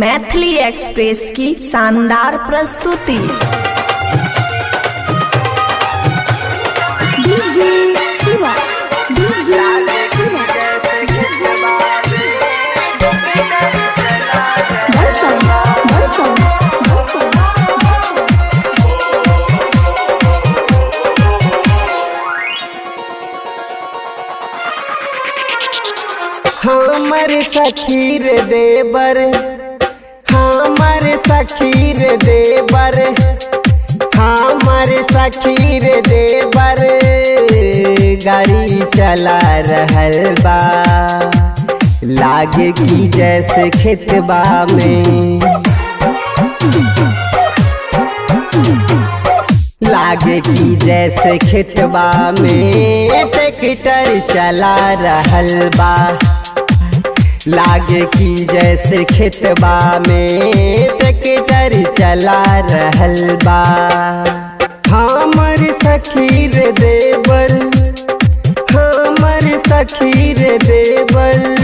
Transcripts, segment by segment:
Maithili express की शानदार प्रस्तुति। डीजे शिवा हमर सखी रे देवर, हमर सखी रे देवर, हमर सखी रे देवर गाड़ी चला रहल बा। लागे की जैसे खेतबा में, लागे की जैसे खेतबा में ट्रैक्टर चला रहल बा। लागे की जैसे खेतबा में ट्रैक्टर चला रहल बा। हमर सखी रे देवर, हमर सखी रे देवर,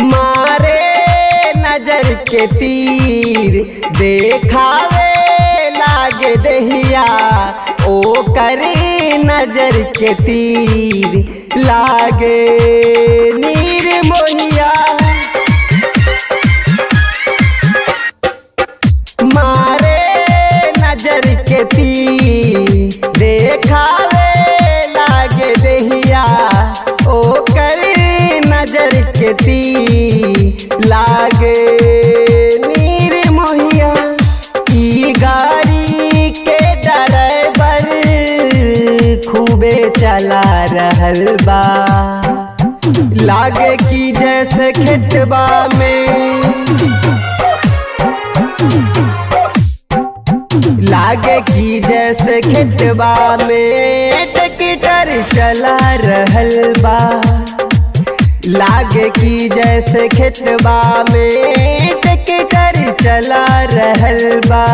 मारे नजर के तीर देखावे लागे दहिया। ओ करे नजर के तीर लागे नीर मोहिया। मारे नजर के तीर देखावे लागे दहिया। ओ करे नजर के तीर लागे नीर मोहिया। ई गाड़ी के ड्राइवर खूबे चला रहल बा। लागे की जैसे खेतबा में, लागे की जैसे खेतबा में ट्रैक्टर चला रहल बा। लागे की जैसे खेतबा में ट्रैक्टर चला रहल बा।